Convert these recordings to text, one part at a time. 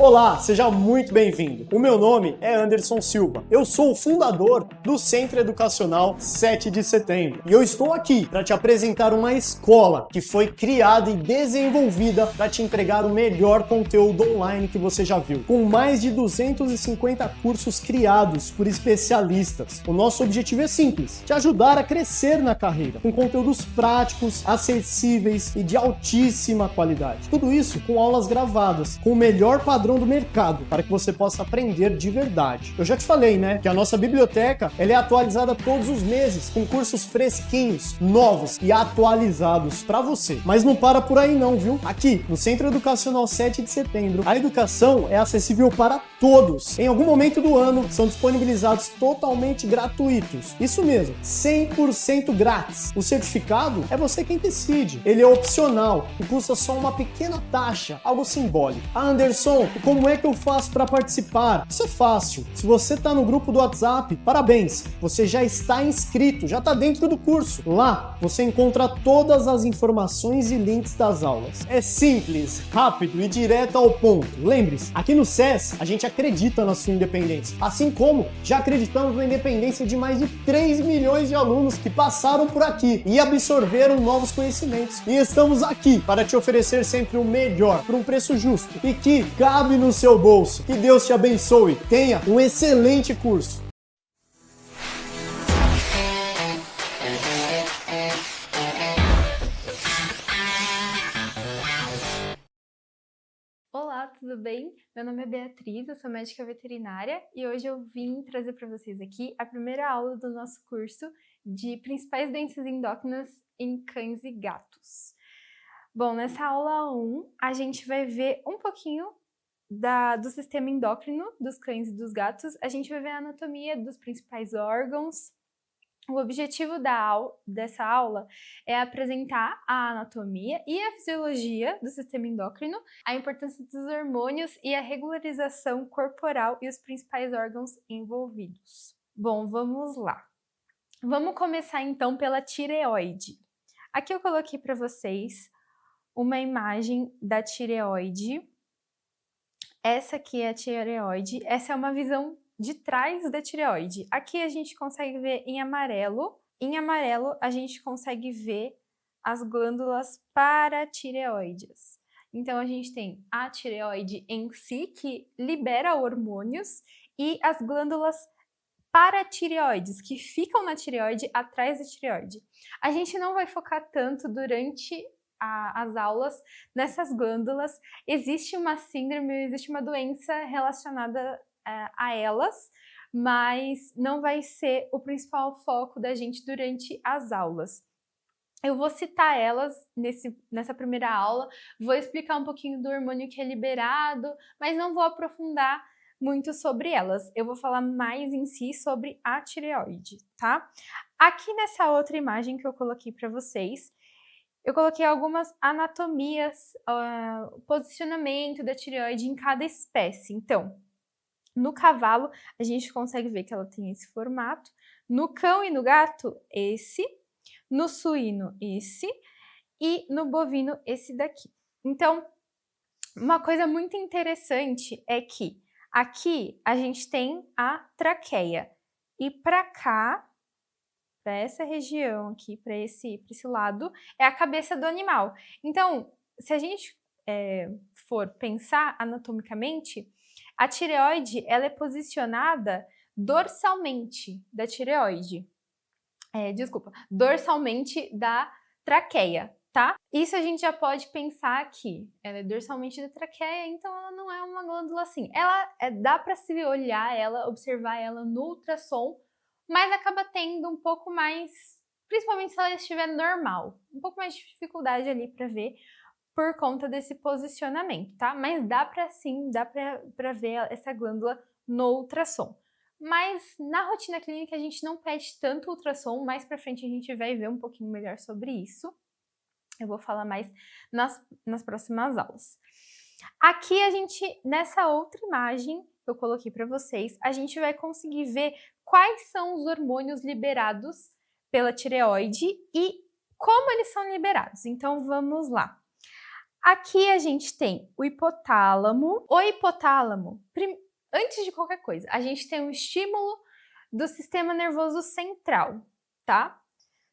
Olá, seja muito bem-vindo. O meu nome é Anderson Silva. Eu sou o fundador do Centro Educacional 7 de Setembro. E eu estou aqui para te apresentar uma escola que foi criada e desenvolvida para te entregar o melhor conteúdo online que você já viu. Com mais de 250 cursos criados por especialistas. O nosso objetivo é simples: te ajudar a crescer na carreira, com conteúdos práticos, acessíveis e de altíssima qualidade. Tudo isso com aulas gravadas, com o melhor padrão do mercado, para que você possa aprender de verdade. Eu já te falei, né, que a nossa biblioteca ela é atualizada todos os meses, com cursos fresquinhos, novos e atualizados para você. Mas não para por aí não, viu? Aqui, no Centro Educacional 7 de Setembro, a educação é acessível para todos. Em algum momento do ano, são disponibilizados totalmente gratuitos. Isso mesmo, 100% grátis. O certificado é você quem decide. Ele é opcional e custa só uma pequena taxa, algo simbólico. Anderson, como é que eu faço para participar? Isso é fácil. Se você está no grupo do WhatsApp, parabéns, você já está inscrito, já está dentro do curso. Lá você encontra todas as informações e links das aulas. É simples, rápido e direto ao ponto. Lembre-se, aqui no SES a gente acredita na sua independência, assim como já acreditamos na independência de mais de 3 milhões de alunos que passaram por aqui e absorveram novos conhecimentos. E estamos aqui para te oferecer sempre o melhor, por um preço justo e que cabe no seu bolso. Que Deus te abençoe. Tenha um excelente curso. Olá, tudo bem? Meu nome é Beatriz, eu sou médica veterinária e hoje eu vim trazer para vocês aqui a primeira aula do nosso curso de principais doenças endócrinas em cães e gatos. Bom, nessa aula 1, a gente vai ver um pouquinho do sistema endócrino dos cães e dos gatos, a gente vai ver a anatomia dos principais órgãos. O objetivo dessa aula é apresentar a anatomia e a fisiologia do sistema endócrino, a importância dos hormônios e a regularização corporal e os principais órgãos envolvidos. Bom, vamos lá. Vamos começar então pela tireoide. Aqui eu coloquei para vocês uma imagem da tireoide. Essa aqui é a tireoide, essa é uma visão de trás da tireoide. Aqui a gente consegue ver em amarelo. Em amarelo a gente consegue ver as glândulas paratireoides. Então a gente tem a tireoide em si, que libera hormônios, e as glândulas paratireoides, que ficam na tireoide, atrás da tireoide. A gente não vai focar tanto durante as aulas nessas glândulas. Existe uma síndrome, existe uma doença relacionada a elas, mas não vai ser o principal foco da gente durante as aulas. Eu vou citar elas nessa primeira aula, vou explicar um pouquinho do hormônio que é liberado, mas não vou aprofundar muito sobre elas. Eu vou falar mais em si sobre a tireoide, tá? Aqui nessa outra imagem que eu coloquei para vocês, eu coloquei algumas anatomias, posicionamento da tireoide em cada espécie. Então, no cavalo, a gente consegue ver que ela tem esse formato. No cão e no gato, esse. No suíno, esse. E no bovino, esse daqui. Então, uma coisa muito interessante é que aqui a gente tem a traqueia. E para cá, para essa região aqui, para esse lado, é a cabeça do animal. Então, se a gente for pensar anatomicamente, a tireoide ela é posicionada dorsalmente da tireoide. Dorsalmente da traqueia, tá? Isso a gente já pode pensar aqui. Ela é dorsalmente da traqueia, então ela não é uma glândula assim. Ela dá para se olhar ela, observar ela no ultrassom, mas acaba tendo um pouco mais, principalmente se ela estiver normal, um pouco mais de dificuldade ali para ver por conta desse posicionamento, tá? Mas dá para ver essa glândula no ultrassom. Mas na rotina clínica a gente não pede tanto ultrassom, mais para frente a gente vai ver um pouquinho melhor sobre isso. Eu vou falar mais nas próximas aulas. Aqui nessa outra imagem que eu coloquei para vocês, a gente vai conseguir ver quais são os hormônios liberados pela tireoide e como eles são liberados. Então vamos lá. Aqui a gente tem o hipotálamo. O hipotálamo, antes de qualquer coisa, a gente tem um estímulo do sistema nervoso central, tá?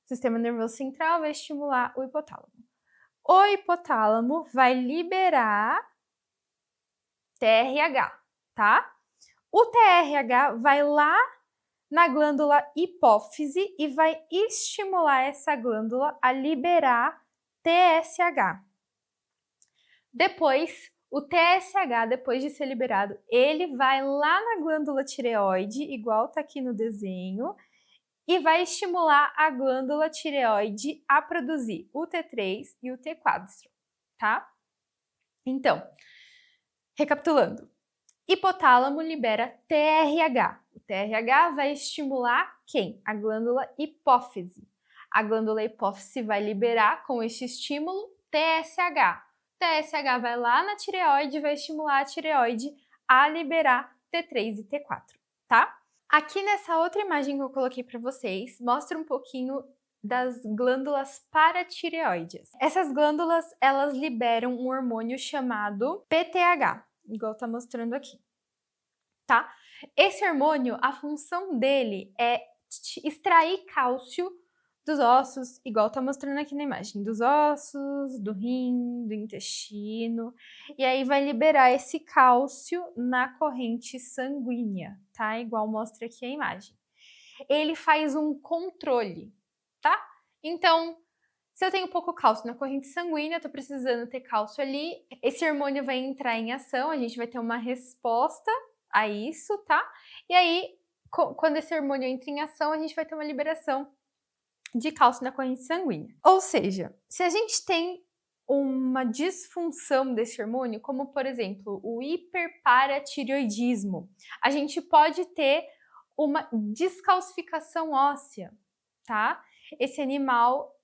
O sistema nervoso central vai estimular o hipotálamo. O hipotálamo vai liberar TRH, tá? O TRH vai lá na glândula hipófise e vai estimular essa glândula a liberar TSH. Depois, o TSH, depois de ser liberado, ele vai lá na glândula tireoide, igual tá aqui no desenho, e vai estimular a glândula tireoide a produzir o T3 e o T4, tá? Então, recapitulando, hipotálamo libera TRH. O TRH vai estimular quem? A glândula hipófise. A glândula hipófise vai liberar com este estímulo TSH. TSH vai lá na tireoide e vai estimular a tireoide a liberar T3 e T4, tá? Aqui nessa outra imagem que eu coloquei para vocês, mostra um pouquinho das glândulas paratireoides. Essas glândulas, elas liberam um hormônio chamado PTH, igual tá mostrando aqui, tá? Esse hormônio, a função dele é extrair cálcio dos ossos, igual tá mostrando aqui na imagem, dos ossos, do rim, do intestino, e aí vai liberar esse cálcio na corrente sanguínea, tá? Igual mostra aqui a imagem. Ele faz um controle, tá? Então, se eu tenho pouco cálcio na corrente sanguínea, eu tô precisando ter cálcio ali, esse hormônio vai entrar em ação, a gente vai ter uma resposta a isso, tá? E aí, quando esse hormônio entra em ação, a gente vai ter uma liberação de cálcio na corrente sanguínea. Ou seja, se a gente tem uma disfunção desse hormônio, como por exemplo o hiperparatireoidismo, a gente pode ter uma descalcificação óssea, tá? Esse animal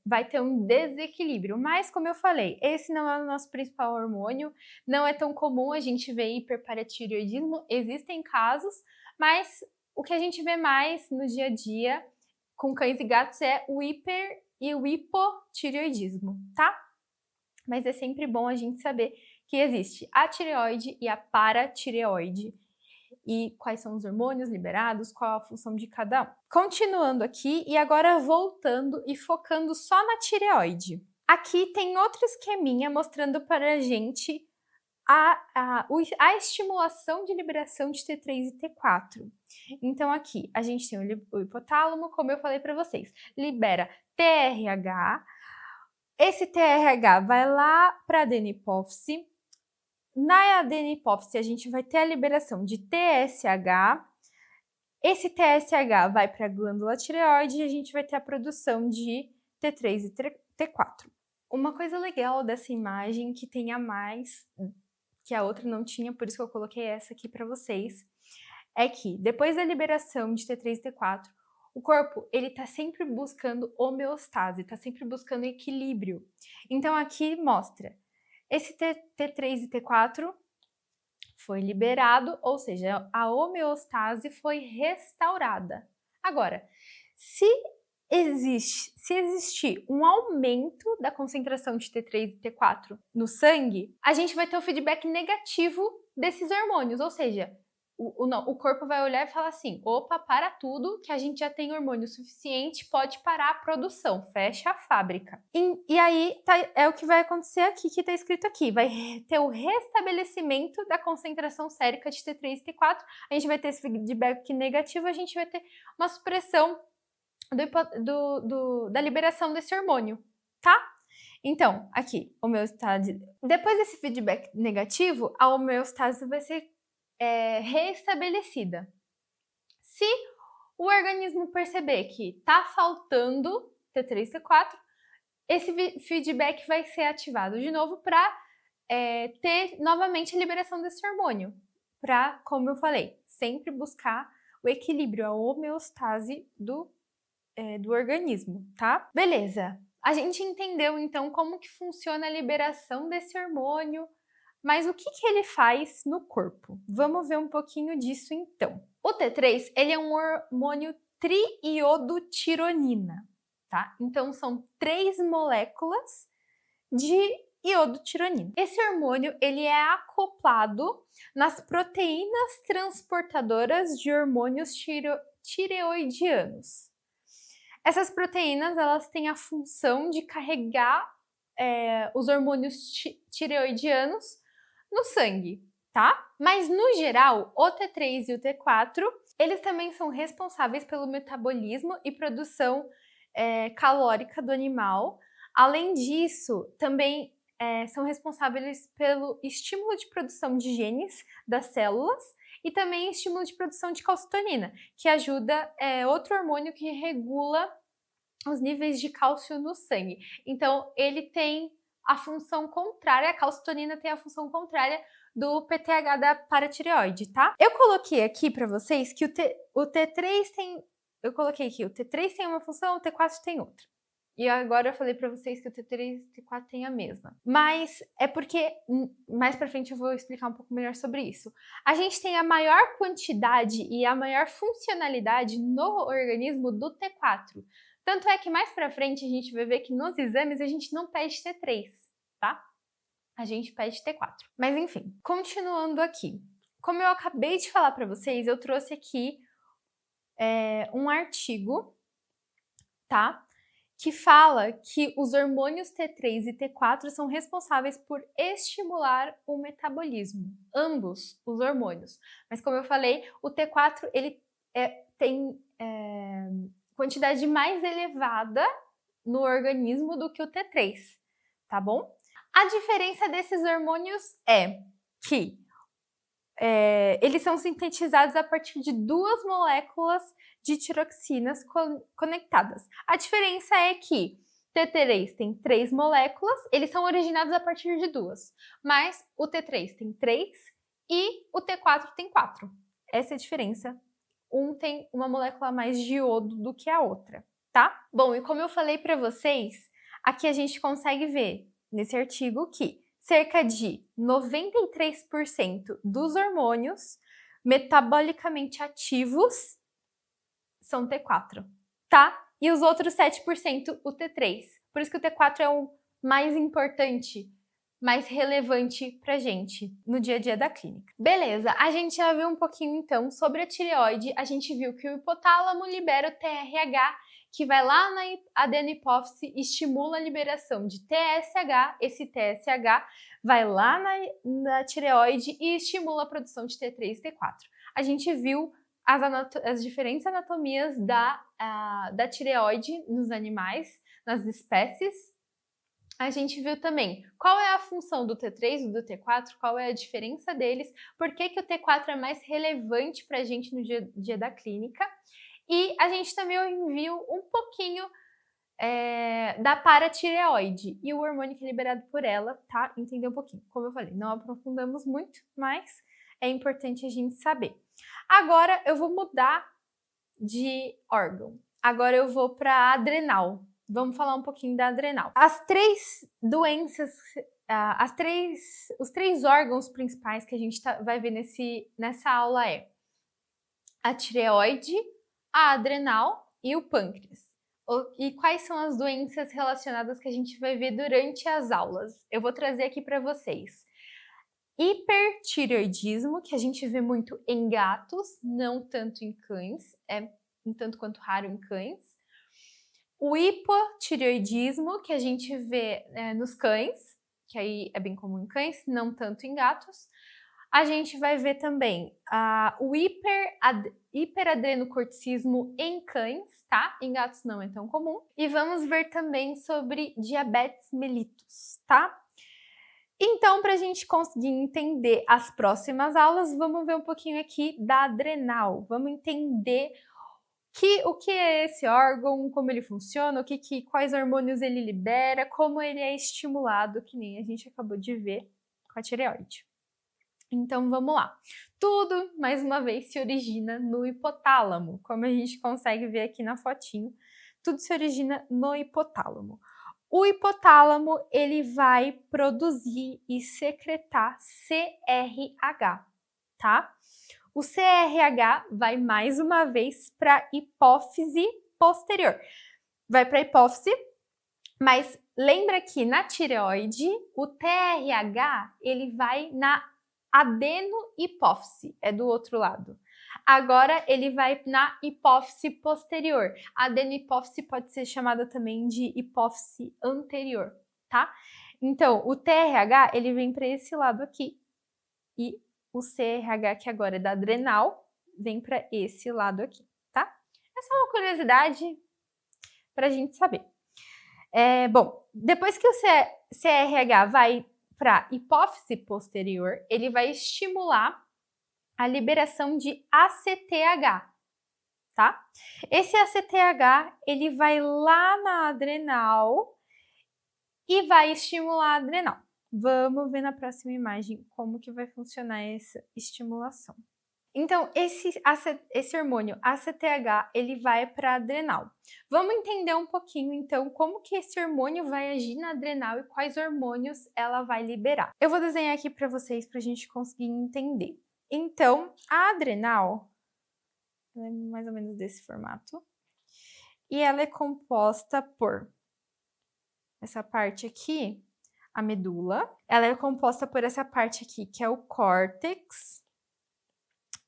vai ter um desequilíbrio, mas como eu falei, esse não é o nosso principal hormônio, não é tão comum a gente ver hiperparatireoidismo, existem casos, mas o que a gente vê mais no dia a dia com cães e gatos é o hiper e o hipotireoidismo, tá? Mas é sempre bom a gente saber que existe a tireoide e a paratireoide e quais são os hormônios liberados, qual a função de cada um. Continuando aqui e agora voltando e focando só na tireoide. Aqui tem outro esqueminha mostrando para a gente a estimulação de liberação de T3 e T4. Então aqui a gente tem o hipotálamo, como eu falei para vocês, libera TRH, esse TRH vai lá para a adenipófise, na adenipófise a gente vai ter a liberação de TSH, esse TSH vai para a glândula tireoide e a gente vai ter a produção de T3 e T4. Uma coisa legal dessa imagem que tem a mais, que a outra não tinha, por isso que eu coloquei essa aqui para vocês, é que depois da liberação de T3 e T4, o corpo ele tá sempre buscando homeostase, tá sempre buscando equilíbrio. Então aqui mostra, esse T3 e T4 foi liberado, ou seja, a homeostase foi restaurada. Agora, se existir um aumento da concentração de T3 e T4 no sangue, a gente vai ter o feedback negativo desses hormônios, ou seja, o corpo vai olhar e falar assim, opa, para tudo, que a gente já tem hormônio suficiente, pode parar a produção, fecha a fábrica. E aí é o que vai acontecer aqui, que está escrito aqui, vai ter o restabelecimento da concentração sérica de T3 e T4, a gente vai ter esse feedback negativo, a gente vai ter uma supressão da liberação desse hormônio, tá? Então, aqui, homeostase. Depois desse feedback negativo, a homeostase vai ser reestabelecida. Se o organismo perceber que tá faltando T3, T4, esse feedback vai ser ativado de novo para ter novamente a liberação desse hormônio. Para, como eu falei, sempre buscar o equilíbrio, a homeostase do organismo, tá? Beleza. A gente entendeu, então, como que funciona a liberação desse hormônio, mas o que ele faz no corpo? Vamos ver um pouquinho disso, então. O T3, ele é um hormônio triiodotironina, tá? Então, são 3 moléculas de iodotironina. Esse hormônio ele é acoplado nas proteínas transportadoras de hormônios tireoidianos. Essas proteínas elas têm a função de carregar os hormônios tireoidianos no sangue, tá? Mas no geral, o T3 e o T4, eles também são responsáveis pelo metabolismo e produção calórica do animal. Além disso, também são responsáveis pelo estímulo de produção de genes das células e também estímulo de produção de calcitonina, que ajuda, outro hormônio que regula os níveis de cálcio no sangue. Então, ele tem a função contrária, a calcitonina tem a função contrária do PTH da paratireoide, tá? Eu coloquei aqui para vocês que o T3 tem... Eu coloquei aqui, o T3 tem uma função, o T4 tem outra. E agora eu falei para vocês que o T3 e o T4 têm a mesma. Mas é porque, mais para frente eu vou explicar um pouco melhor sobre isso. A gente tem a maior quantidade e a maior funcionalidade no organismo do T4. Tanto é que mais para frente a gente vai ver que nos exames a gente não pede T3, tá? A gente pede T4. Mas enfim, continuando aqui. Como eu acabei de falar para vocês, eu trouxe aqui um artigo, tá? Que fala que os hormônios T3 e T4 são responsáveis por estimular o metabolismo, ambos os hormônios. Mas como eu falei, o T4 ele tem quantidade mais elevada no organismo do que o T3, tá bom? A diferença desses hormônios é que eles são sintetizados a partir de duas moléculas de tiroxinas conectadas. A diferença é que T3 tem 3 moléculas, eles são originados a partir de 2, mas o T3 tem 3 e o T4 tem 4. Essa é a diferença. Um tem uma molécula a mais de iodo do que a outra, tá? Bom, e como eu falei para vocês, aqui a gente consegue ver nesse artigo que cerca de 93% dos hormônios metabolicamente ativos são T4, tá? E os outros 7% o T3. Por isso que o T4 é o mais importante, mais relevante pra gente no dia a dia da clínica. Beleza, a gente já viu um pouquinho então sobre a tireoide, a gente viu que o hipotálamo libera o TRH, que vai lá na adenohipófise e estimula a liberação de TSH, esse TSH vai lá na tireoide e estimula a produção de T3 e T4. A gente viu as diferentes anatomias da tireoide nos animais, nas espécies. A gente viu também qual é a função do T3 e do T4, qual é a diferença deles, por que o T4 é mais relevante para a gente no dia a dia da clínica. E a gente também viu um pouquinho da paratireoide e o hormônio que é liberado por ela, tá? Entender um pouquinho. Como eu falei, não aprofundamos muito, mas é importante a gente saber. Agora eu vou mudar de órgão. Agora eu vou para adrenal. Vamos falar um pouquinho da adrenal. As 3 doenças, os 3 órgãos principais que a gente vai ver nessa aula é a tireoide, a adrenal e o pâncreas. E quais são as doenças relacionadas que a gente vai ver durante as aulas? Eu vou trazer aqui para vocês. Hipertireoidismo, que a gente vê muito em gatos, não tanto em cães, é um tanto quanto raro em cães. O hipotireoidismo, que a gente vê nos cães, que aí é bem comum em cães, não tanto em gatos. A gente vai ver também o hiperadrenocorticismo em cães, tá? Em gatos não é tão comum. E vamos ver também sobre diabetes mellitus, tá? Então, para a gente conseguir entender as próximas aulas, vamos ver um pouquinho aqui da adrenal. Vamos entender o que é esse órgão, como ele funciona, quais hormônios ele libera, como ele é estimulado, que nem a gente acabou de ver com a tireoide. Então, vamos lá. Tudo, mais uma vez, se origina no hipotálamo, como a gente consegue ver aqui na fotinho. Tudo se origina no hipotálamo. O hipotálamo, ele vai produzir e secretar CRH, tá? O CRH vai, mais uma vez, para a hipófise posterior. Vai para a hipófise, Mas lembra que na tireoide, o TRH, ele vai na adenohipófise, é do outro lado. Agora ele vai na hipófise posterior. A adenohipófise pode ser chamada também de hipófise anterior, tá? Então, o TRH, ele vem para esse lado aqui. E o CRH, que agora é da adrenal, vem para esse lado aqui, tá? Essa é uma curiosidade para a gente saber. Bom, depois que o CRH vai para hipófise posterior, ele vai estimular a liberação de ACTH, tá? Esse ACTH, ele vai lá na adrenal e vai estimular a adrenal. Vamos ver na próxima imagem como que vai funcionar essa estimulação. Então, esse hormônio ACTH, ele vai para a adrenal. Vamos entender um pouquinho, então, como que esse hormônio vai agir na adrenal e quais hormônios ela vai liberar. Eu vou desenhar aqui para vocês, para a gente conseguir entender. Então, a adrenal, ela é mais ou menos desse formato, e ela é composta por essa parte aqui, a medula, ela é composta por essa parte aqui, que é o córtex,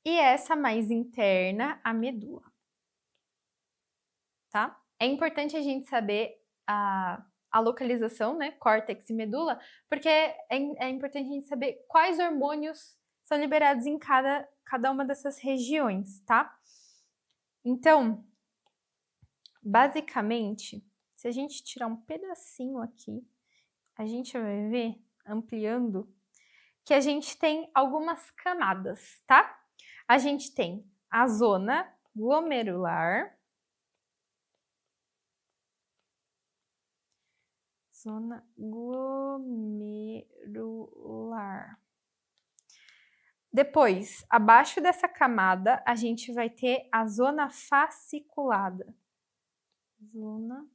e essa mais interna, a medula, tá? É importante a gente saber a localização, né, córtex e medula, porque é importante a gente saber quais hormônios são liberados em cada uma dessas regiões, tá? Então, basicamente, se a gente tirar um pedacinho aqui, a gente vai ver, ampliando, que a gente tem algumas camadas, tá? A gente tem a zona glomerular, Depois, abaixo dessa camada, a gente vai ter a zona fasciculada. Zona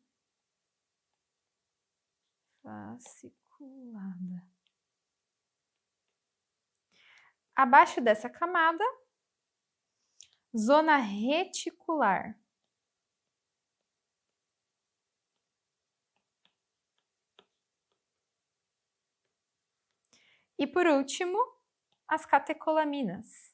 fasciculada. Abaixo dessa camada, zona reticular. E por último, as catecolaminas.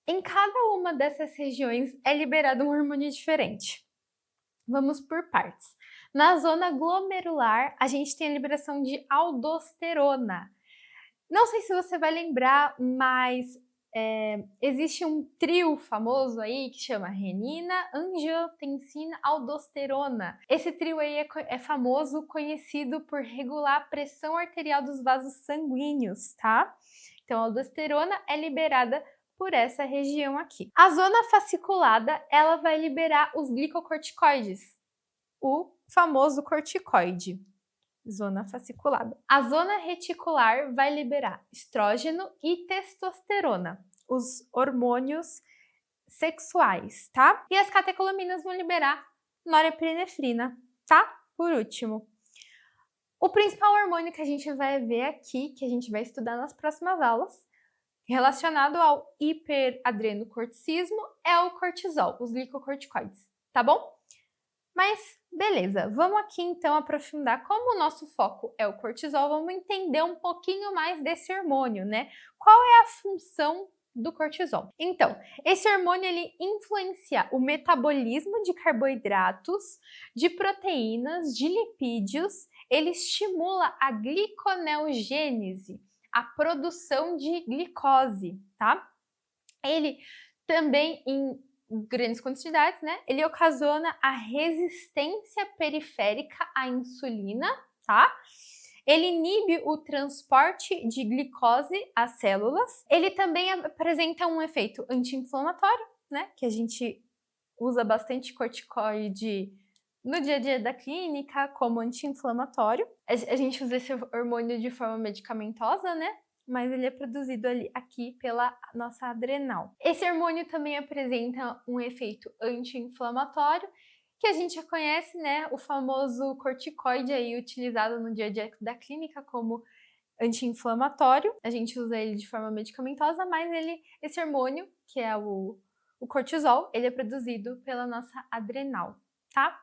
Em cada uma dessas regiões é liberado um hormônio diferente. Vamos por partes. Na zona glomerular, a gente tem a liberação de aldosterona. Não sei se você vai lembrar, mas existe um trio famoso aí que chama renina, angiotensina, aldosterona. Esse trio aí é famoso, conhecido por regular a pressão arterial dos vasos sanguíneos, tá? Então, a aldosterona é liberada por essa região aqui. A zona fasciculada, ela vai liberar os glicocorticoides, o famoso corticoide. Zona fasciculada. A zona reticular vai liberar estrógeno e testosterona, os hormônios sexuais, tá? E as catecolaminas vão liberar norepinefrina, tá? Por último, o principal hormônio que a gente vai ver aqui, que a gente vai estudar nas próximas aulas, relacionado ao hiperadrenocorticismo, é o cortisol, os glicocorticoides, tá bom? Mas beleza, vamos aqui então aprofundar. Como o nosso foco é o cortisol, vamos entender um pouquinho mais desse hormônio, né? Qual é a função do cortisol? Então, esse hormônio ele influencia o metabolismo de carboidratos, de proteínas, de lipídios, ele estimula a gliconeogênese, a produção de glicose, tá? Ele também, em grandes quantidades, né? Ele ocasiona a resistência periférica à insulina, tá? Ele inibe o transporte de glicose às células. Ele também apresenta um efeito anti-inflamatório, né? Que a gente usa bastante corticoide no dia a dia da clínica como anti-inflamatório. A gente usa esse hormônio de forma medicamentosa, né? Mas ele é produzido aqui pela nossa adrenal. Esse hormônio também apresenta um efeito anti-inflamatório, que a gente já conhece, né? O famoso corticoide aí utilizado no dia a dia da clínica como anti-inflamatório, a gente usa ele de forma medicamentosa, mas esse hormônio, que é o cortisol, ele é produzido pela nossa adrenal, tá?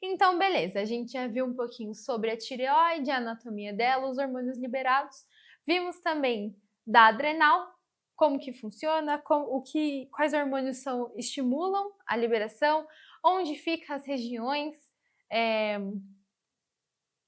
Então, beleza, a gente já viu um pouquinho sobre a tireoide, a anatomia dela, os hormônios liberados. Vimos também da adrenal, como que funciona, quais hormônios estimulam a liberação, onde ficam as regiões,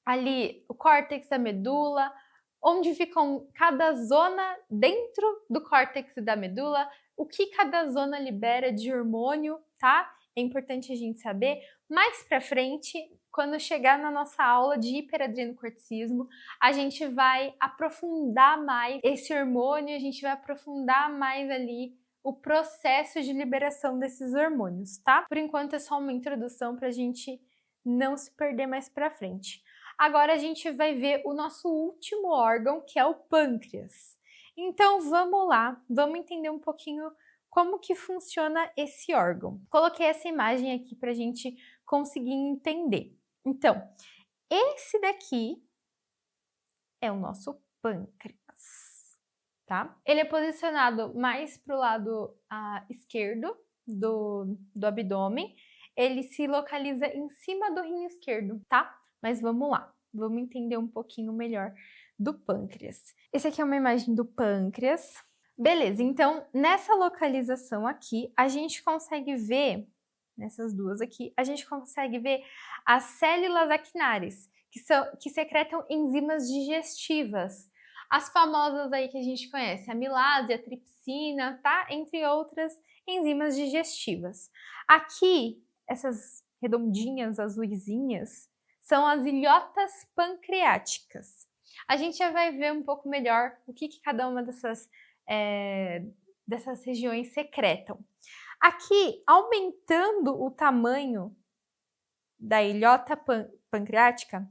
ali o córtex, a medula, onde ficam cada zona dentro do córtex e da medula, o que cada zona libera de hormônio, tá? É importante a gente saber. Mais pra frente, quando chegar na nossa aula de hiperadrenocorticismo, a gente vai aprofundar mais esse hormônio, a gente vai aprofundar mais ali o processo de liberação desses hormônios, tá? Por enquanto é só uma introdução pra gente não se perder mais pra frente. Agora a gente vai ver o nosso último órgão, que é o pâncreas. Então vamos lá, vamos entender um pouquinho como que funciona esse órgão. Coloquei essa imagem aqui para a gente conseguir entender. Então, esse daqui é o nosso pâncreas, tá? Ele é posicionado mais para o lado esquerdo do abdômen. Ele se localiza em cima do rim esquerdo, tá? Mas vamos lá, vamos entender um pouquinho melhor do pâncreas. Esse aqui é uma imagem do pâncreas. Beleza, então nessa localização aqui, a gente consegue ver, nessas duas aqui, a gente consegue ver as células aquinárias, que secretam enzimas digestivas. As famosas aí que a gente conhece, a amilase, a tripsina, tá? Entre outras enzimas digestivas. Aqui, essas redondinhas, azuisinhas, são as ilhotas pancreáticas. A gente já vai ver um pouco melhor o que cada uma dessas regiões secretam. Aqui, aumentando o tamanho da ilhota pancreática,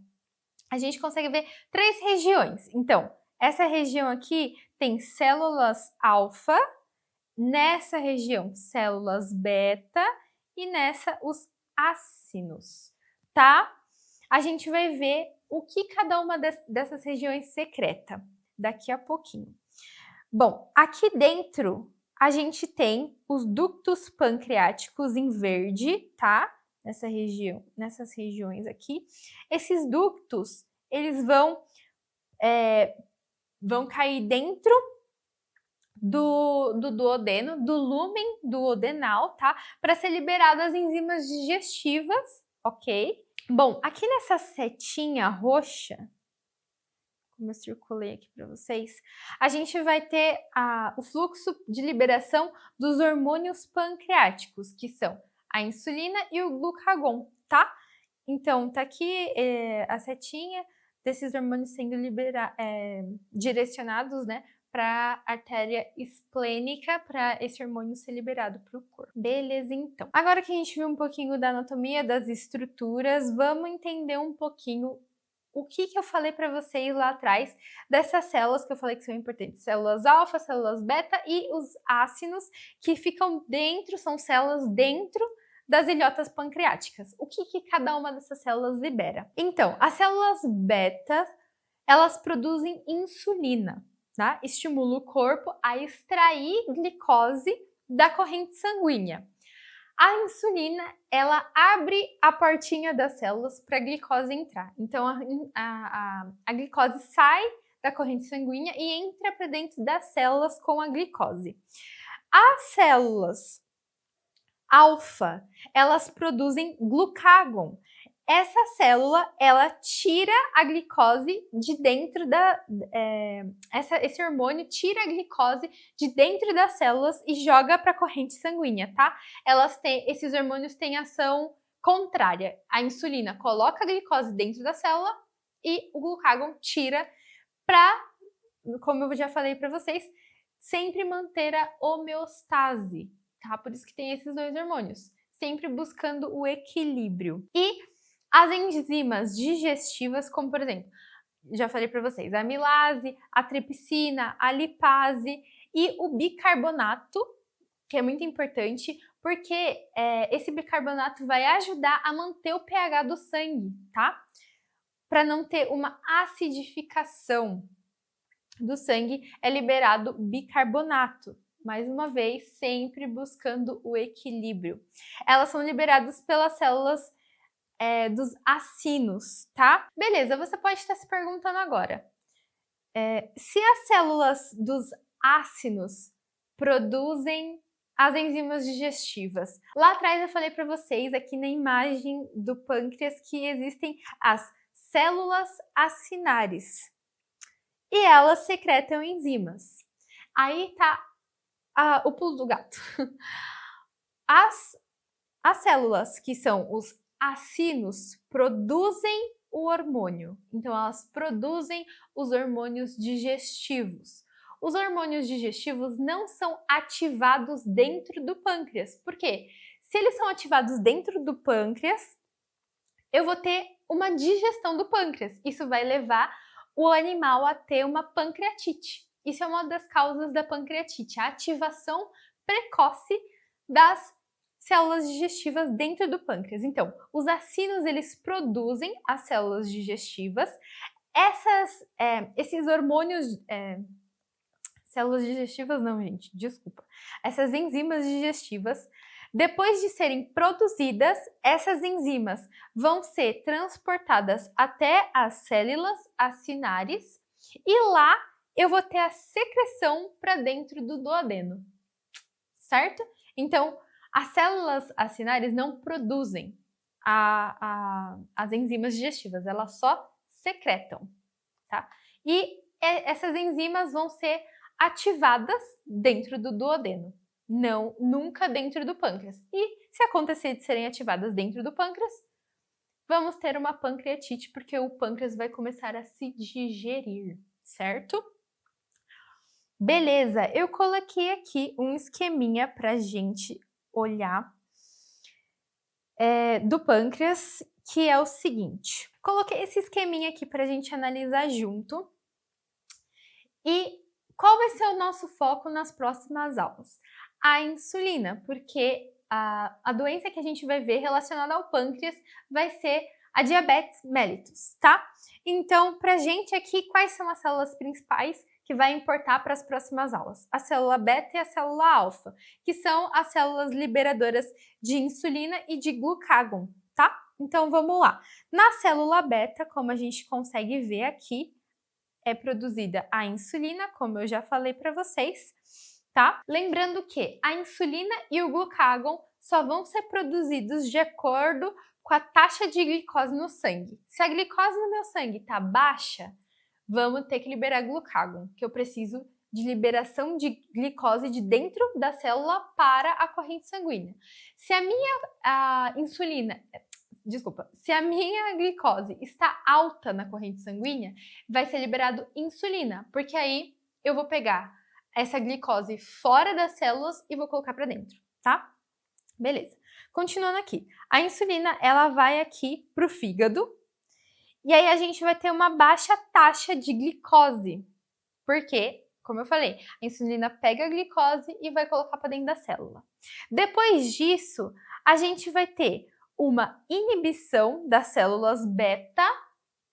a gente consegue ver 3 regiões. Então, essa região aqui tem células alfa, nessa região células beta e nessa os ácinos, tá? A gente vai ver o que cada uma dessas regiões secreta daqui a pouquinho. Bom, aqui dentro a gente tem os ductos pancreáticos em verde, tá? Nessas regiões aqui. Esses ductos, eles vão cair dentro do duodeno, do lúmen duodenal, tá? Para ser liberadas as enzimas digestivas, ok? Bom, aqui nessa setinha roxa, como eu circulei aqui para vocês, a gente vai ter o fluxo de liberação dos hormônios pancreáticos, que são a insulina e o glucagon, tá? Então, tá aqui a setinha desses hormônios sendo direcionados, né, para a artéria esplênica, para esse hormônio ser liberado para o corpo. Beleza, então. Agora que a gente viu um pouquinho da anatomia, das estruturas, vamos entender um pouquinho o que eu falei para vocês lá atrás dessas células que eu falei que são importantes. Células alfa, células beta e os ácinos que ficam dentro, são células dentro das ilhotas pancreáticas. O que cada uma dessas células libera? Então, as células beta, elas produzem insulina, tá? Estimula o corpo a extrair glicose da corrente sanguínea. A insulina, ela abre a portinha das células para a glicose entrar. Então, a glicose sai da corrente sanguínea e entra para dentro das células com a glicose. As células alfa, elas produzem glucagon. Essa célula, ela tira a glicose de dentro esse hormônio tira a glicose de dentro das células e joga para a corrente sanguínea, tá? Esses hormônios têm ação contrária. A insulina coloca a glicose dentro da célula e o glucagon tira para, como eu já falei para vocês, sempre manter a homeostase, tá? Por isso que tem esses dois hormônios, sempre buscando o equilíbrio. E as enzimas digestivas, como por exemplo, já falei para vocês, a amilase, a tripsina, a lipase e o bicarbonato, que é muito importante, porque esse bicarbonato vai ajudar a manter o pH do sangue, tá? Para não ter uma acidificação. do sangue é liberado bicarbonato. Mais uma vez, sempre buscando o equilíbrio. Elas são liberadas pelas células dos acinos, tá? Beleza, você pode estar se perguntando agora. Se as células dos ácinos produzem as enzimas digestivas. Lá atrás eu falei para vocês, aqui na imagem do pâncreas, que existem as células acinares e elas secretam enzimas. Aí tá o pulo do gato. As células que são os acinos produzem o hormônio, então elas produzem os hormônios digestivos. Os hormônios digestivos não são ativados dentro do pâncreas. Por quê? Se eles são ativados dentro do pâncreas, eu vou ter uma digestão do pâncreas. Isso vai levar o animal a ter uma pancreatite. Isso é uma das causas da pancreatite, a ativação precoce das células digestivas dentro do pâncreas. Então, os acinos, eles produzem as células digestivas. Esses hormônios... células digestivas não, gente, desculpa. Essas enzimas digestivas, depois de serem produzidas, essas enzimas vão ser transportadas até as células acinares e lá eu vou ter a secreção para dentro do duodeno, certo? Então, as células acinares não produzem as enzimas digestivas, elas só secretam, tá? E essas enzimas vão ser ativadas dentro do duodeno, nunca dentro do pâncreas. E se acontecer de serem ativadas dentro do pâncreas, vamos ter uma pancreatite, porque o pâncreas vai começar a se digerir, certo? Beleza, eu coloquei aqui um esqueminha pra gente olhar do pâncreas, que é o seguinte. Coloquei esse esqueminha aqui pra gente analisar junto. E qual vai ser o nosso foco nas próximas aulas? A insulina, porque a doença que a gente vai ver relacionada ao pâncreas vai ser a diabetes mellitus, tá? Então, pra gente aqui, quais são as células principais que vai importar para as próximas aulas? A célula beta e a célula alfa, que são as células liberadoras de insulina e de glucagon, tá? Então, vamos lá. Na célula beta, como a gente consegue ver aqui, é produzida a insulina, como eu já falei para vocês, tá? Lembrando que a insulina e o glucagon só vão ser produzidos de acordo com a taxa de glicose no sangue. Se a glicose no meu sangue tá baixa, vamos ter que liberar glucagon, que eu preciso de liberação de glicose de dentro da célula para a corrente sanguínea. Se a minha se a minha glicose está alta na corrente sanguínea, vai ser liberado insulina, porque aí eu vou pegar essa glicose fora das células e vou colocar para dentro, tá? Beleza. Continuando aqui. A insulina, ela vai aqui pro fígado e aí a gente vai ter uma baixa taxa de glicose, porque, como eu falei, a insulina pega a glicose e vai colocar para dentro da célula. Depois disso, a gente vai ter uma inibição das células beta,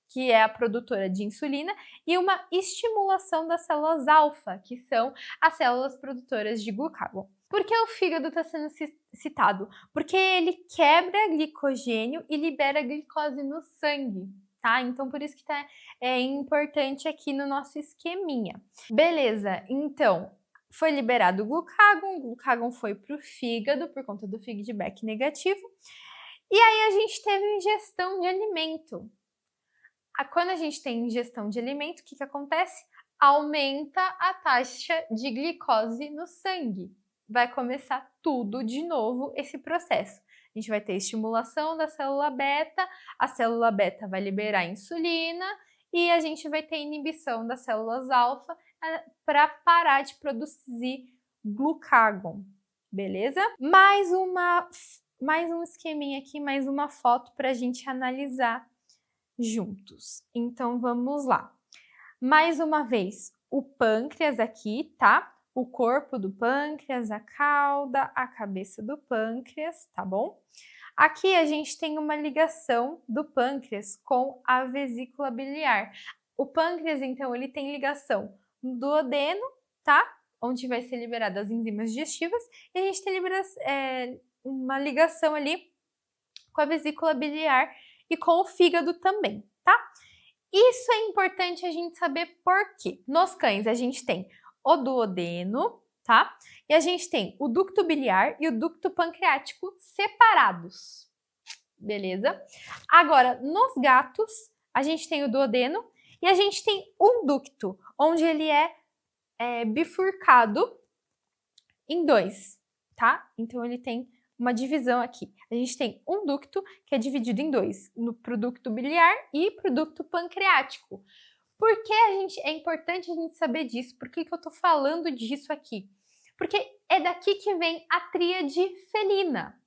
que é a produtora de insulina, e uma estimulação das células alfa, que são as células produtoras de glucagon. Por que o fígado está sendo citado? Porque ele quebra glicogênio e libera glicose no sangue, tá? Então, por isso que é importante aqui no nosso esqueminha. Beleza, então, foi liberado o glucagon foi para o fígado por conta do feedback negativo. E aí a gente teve ingestão de alimento. Quando a gente tem ingestão de alimento, o que acontece? Aumenta a taxa de glicose no sangue. Vai começar tudo de novo esse processo. A gente vai ter estimulação da célula beta, a célula beta vai liberar insulina e a gente vai ter inibição das células alfa para parar de produzir glucagon, beleza? Mais um esqueminha aqui, mais uma foto para a gente analisar juntos. Então, vamos lá. Mais uma vez, o pâncreas aqui, tá? O corpo do pâncreas, a cauda, a cabeça do pâncreas, tá bom? Aqui a gente tem uma ligação do pâncreas com a vesícula biliar. O pâncreas, então, ele tem ligação no duodeno, tá? Onde vai ser liberadas as enzimas digestivas, e a gente tem uma ligação ali com a vesícula biliar e com o fígado também, tá? Isso é importante a gente saber por quê. Nos cães a gente tem o duodeno, tá? E a gente tem o ducto biliar e o ducto pancreático separados, beleza? Agora, nos gatos, a gente tem o duodeno e a gente tem um ducto, onde ele é bifurcado em dois, tá? Então ele tem uma divisão aqui. A gente tem um ducto que é dividido em dois, pro ducto biliar e pro ducto pancreático. Por que é importante a gente saber disso? Por que eu tô falando disso aqui? Porque é daqui que vem a tríade felina.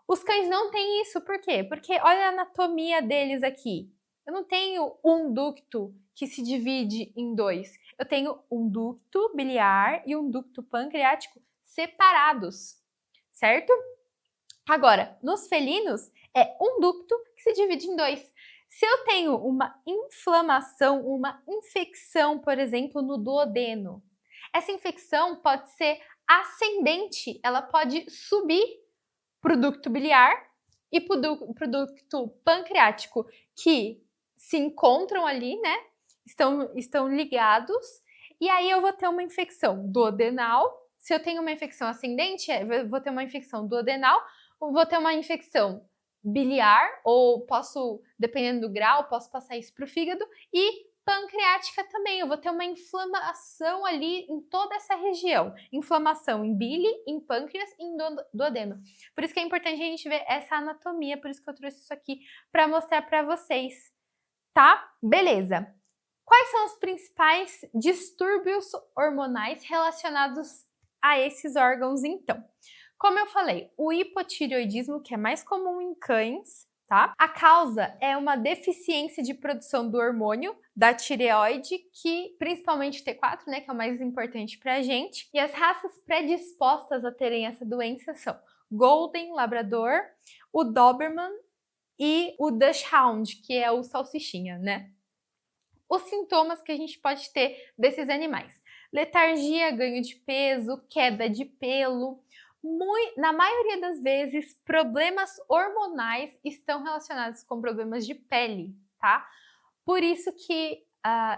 Os cães não têm isso, por quê? Porque olha a anatomia deles aqui. Eu não tenho um ducto que se divide em dois. Eu tenho um ducto biliar e um ducto pancreático separados, certo? Agora, nos felinos, é um ducto que se divide em dois. Se eu tenho uma inflamação, uma infecção, por exemplo, no duodeno, essa infecção pode ser ascendente, ela pode subir para o ducto biliar e para o ducto pancreático, que se encontram ali, né? Estão ligados, e aí eu vou ter uma infecção duodenal. Se eu tenho uma infecção ascendente, eu vou ter uma infecção duodenal, vou ter uma infecção biliar, ou posso, dependendo do grau, posso passar isso para o fígado, e pancreática também, eu vou ter uma inflamação ali em toda essa região. Inflamação em bile, em pâncreas e em duodeno. Por isso que é importante a gente ver essa anatomia, por isso que eu trouxe isso aqui para mostrar para vocês, tá? Beleza. Quais são os principais distúrbios hormonais relacionados a esses órgãos, então? Como eu falei, o hipotireoidismo, que é mais comum em cães, tá? A causa é uma deficiência de produção do hormônio da tireoide, que principalmente T4, né, que é o mais importante pra gente. E as raças predispostas a terem essa doença são Golden, Labrador, o Doberman e o Dachshund, que é o salsichinha, né? Os sintomas que a gente pode ter desses animais: letargia, ganho de peso, queda de pelo. Na maioria das vezes, problemas hormonais estão relacionados com problemas de pele, tá? Por isso que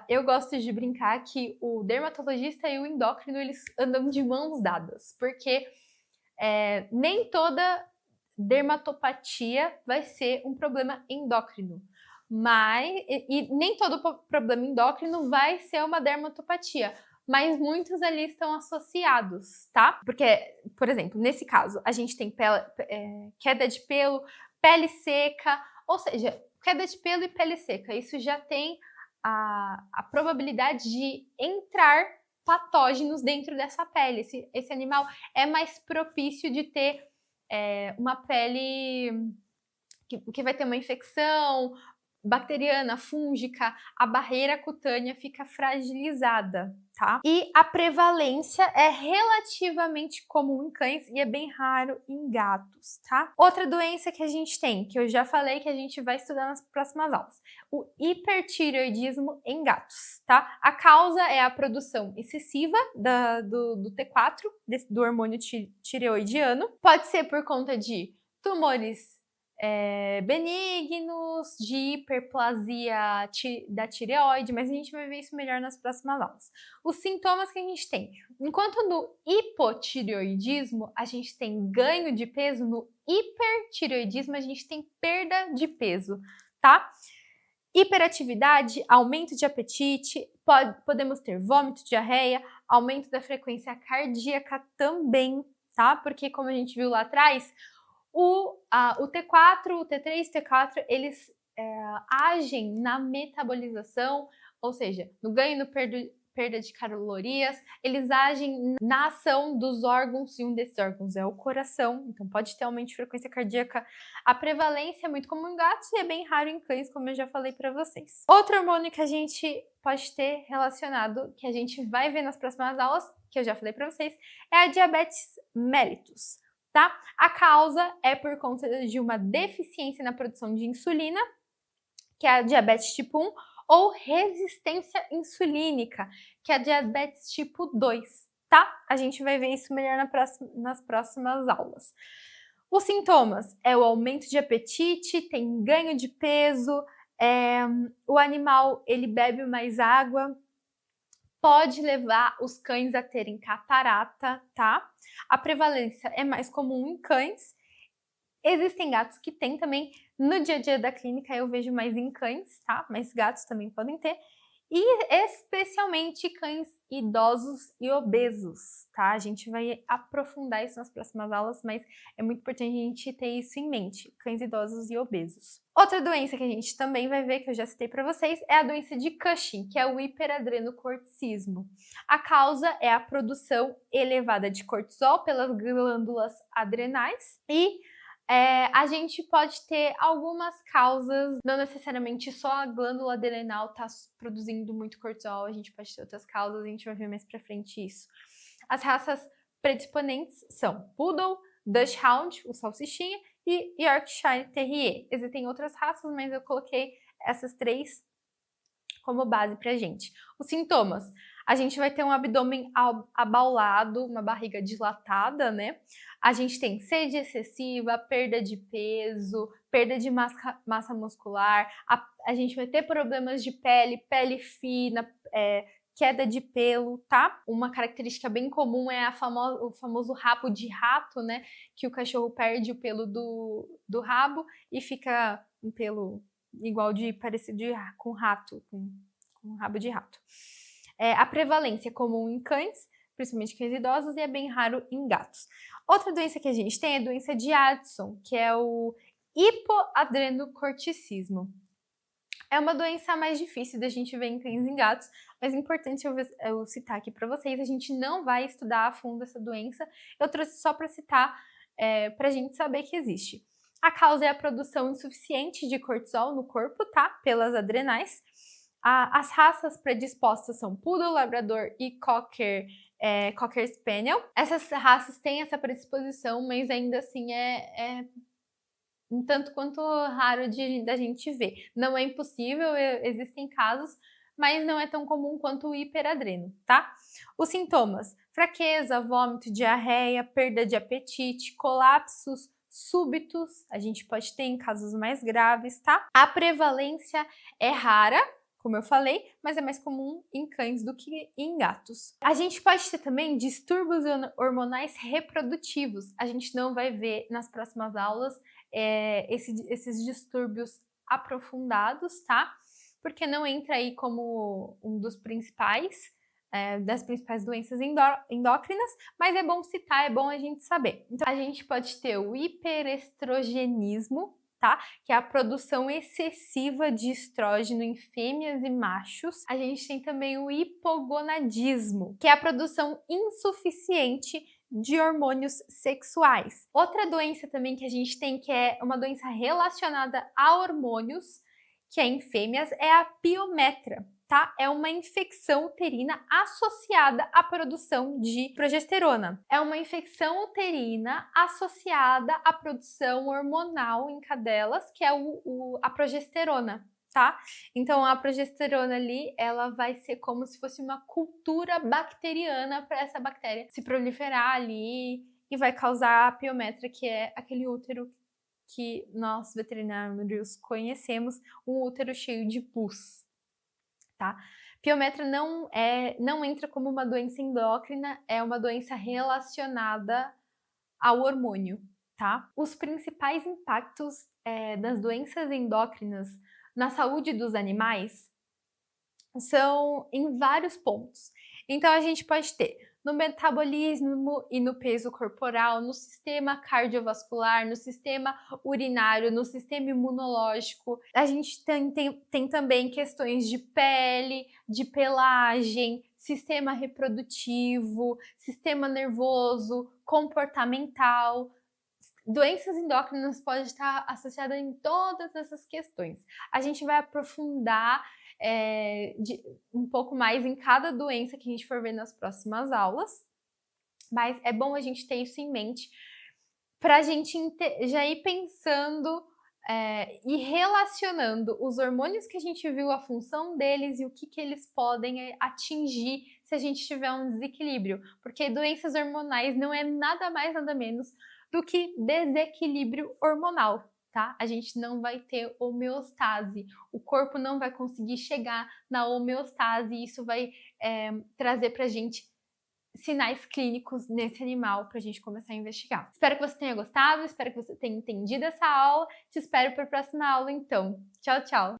eu gosto de brincar que o dermatologista e o endócrino, eles andam de mãos dadas, porque nem toda dermatopatia vai ser um problema endócrino, e nem todo problema endócrino vai ser uma dermatopatia, mas muitos ali estão associados, tá? Porque, por exemplo, nesse caso, a gente tem queda de pelo, pele seca, ou seja, queda de pelo e pele seca, isso já tem a probabilidade de entrar patógenos dentro dessa pele. Esse animal é mais propício de ter uma pele que vai ter uma infecção bacteriana, fúngica, a barreira cutânea fica fragilizada, tá? E a prevalência é relativamente comum em cães e é bem raro em gatos, tá? Outra doença que a gente tem, que eu já falei que a gente vai estudar nas próximas aulas, o hipertireoidismo em gatos, tá? A causa é a produção excessiva do T4, do hormônio tireoidiano. Pode ser por conta de tumores benignos, de hiperplasia da tireoide, mas a gente vai ver isso melhor nas próximas aulas. Os sintomas que a gente tem: enquanto no hipotireoidismo a gente tem ganho de peso, no hipertireoidismo a gente tem perda de peso, tá? Hiperatividade, aumento de apetite, podemos ter vômito, diarreia, aumento da frequência cardíaca também, tá? Porque como a gente viu lá atrás, o T4, o T3 e o T4, eles agem na metabolização, ou seja, no ganho e no perda de calorias, eles agem na ação dos órgãos, e um desses órgãos é o coração, então pode ter aumento de frequência cardíaca. A prevalência é muito comum em gatos e é bem raro em cães, como eu já falei para vocês. Outro hormônio que a gente pode ter relacionado, que a gente vai ver nas próximas aulas, que eu já falei para vocês, é a diabetes mellitus. Tá? A causa é por conta de uma deficiência na produção de insulina, que é a diabetes tipo 1, ou resistência insulínica, que é a diabetes tipo 2, tá? A gente vai ver isso melhor nas próximas aulas. Os sintomas é o aumento de apetite, tem ganho de peso, o animal ele bebe mais água, pode levar os cães a terem catarata, tá? A prevalência é mais comum em cães. Existem gatos que têm também, no dia a dia da clínica eu vejo mais em cães, tá? Mas gatos também podem ter. E especialmente cães idosos e obesos, tá? A gente vai aprofundar isso nas próximas aulas, mas é muito importante a gente ter isso em mente, cães idosos e obesos. Outra doença que a gente também vai ver, que eu já citei para vocês, é a doença de Cushing, que é o hiperadrenocorticismo. A causa é a produção elevada de cortisol pelas glândulas adrenais e a gente pode ter algumas causas, não necessariamente só a glândula adrenal está produzindo muito cortisol, a gente pode ter outras causas, a gente vai ver mais pra frente isso. As raças predisponentes são Poodle, Dachshund, o salsichinha, e Yorkshire Terrier. Existem outras raças, mas eu coloquei essas 3 como base pra gente. Os sintomas: a gente vai ter um abdômen abaulado, uma barriga dilatada, né? A gente tem sede excessiva, perda de peso, perda de massa muscular, a gente vai ter problemas de pele fina, queda de pelo, tá? Uma característica bem comum é o famoso rabo de rato, né? Que o cachorro perde o pelo do rabo e fica um pelo igual parecido com rato, com rabo de rato. A prevalência é comum em cães, principalmente cães idosos, e é bem raro em gatos. Outra doença que a gente tem é a doença de Addison, que é o hipoadrenocorticismo. É uma doença mais difícil da gente ver em cães e em gatos, mas é importante eu citar aqui para vocês. A gente não vai estudar a fundo essa doença, eu trouxe só para citar, para a gente saber que existe. A causa é a produção insuficiente de cortisol no corpo, tá? Pelas adrenais. As raças predispostas são Poodle, Labrador e Cocker Spaniel. Essas raças têm essa predisposição, mas ainda assim é um tanto quanto raro da gente ver. Não é impossível, existem casos, mas não é tão comum quanto o hiperadreno, tá? Os sintomas: fraqueza, vômito, diarreia, perda de apetite, colapsos súbitos, a gente pode ter em casos mais graves, tá? A prevalência é rara, como eu falei, mas é mais comum em cães do que em gatos. A gente pode ter também distúrbios hormonais reprodutivos. A gente não vai ver nas próximas aulas esses distúrbios aprofundados, tá? Porque não entra aí como um dos principais, das principais doenças endócrinas, mas é bom citar, é bom a gente saber. Então, a gente pode ter o hiperestrogenismo, tá? Que é a produção excessiva de estrógeno em fêmeas e machos. A gente tem também o hipogonadismo, que é a produção insuficiente de hormônios sexuais. Outra doença também que a gente tem, que é uma doença relacionada a hormônios, que é em fêmeas, é a piometra, tá? É uma infecção uterina associada à produção de progesterona. É uma infecção uterina associada à produção hormonal em cadelas, que é a progesterona, tá? Então a progesterona ali, ela vai ser como se fosse uma cultura bacteriana para essa bactéria se proliferar ali e vai causar a piometra, que é aquele útero que nós veterinários conhecemos, um útero cheio de pus, tá? Piometra não entra como uma doença endócrina, é uma doença relacionada ao hormônio, tá? Os principais impactos das doenças endócrinas na saúde dos animais são em vários pontos. Então a gente pode ter no metabolismo e no peso corporal, no sistema cardiovascular, no sistema urinário, no sistema imunológico. A gente tem também questões de pele, de pelagem, sistema reprodutivo, sistema nervoso, comportamental. Doenças endócrinas podem estar associadas em todas essas questões. A gente vai aprofundar um pouco mais em cada doença que a gente for ver nas próximas aulas, mas é bom a gente ter isso em mente para a gente já ir pensando e relacionando os hormônios que a gente viu, a função deles e o que eles podem atingir se a gente tiver um desequilíbrio. Porque doenças hormonais não é nada mais, nada menos do que desequilíbrio hormonal, tá? A gente não vai ter homeostase, o corpo não vai conseguir chegar na homeostase e isso vai trazer pra gente sinais clínicos nesse animal para a gente começar a investigar. Espero que você tenha gostado, espero que você tenha entendido essa aula. Te espero para a próxima aula, então. Tchau, tchau!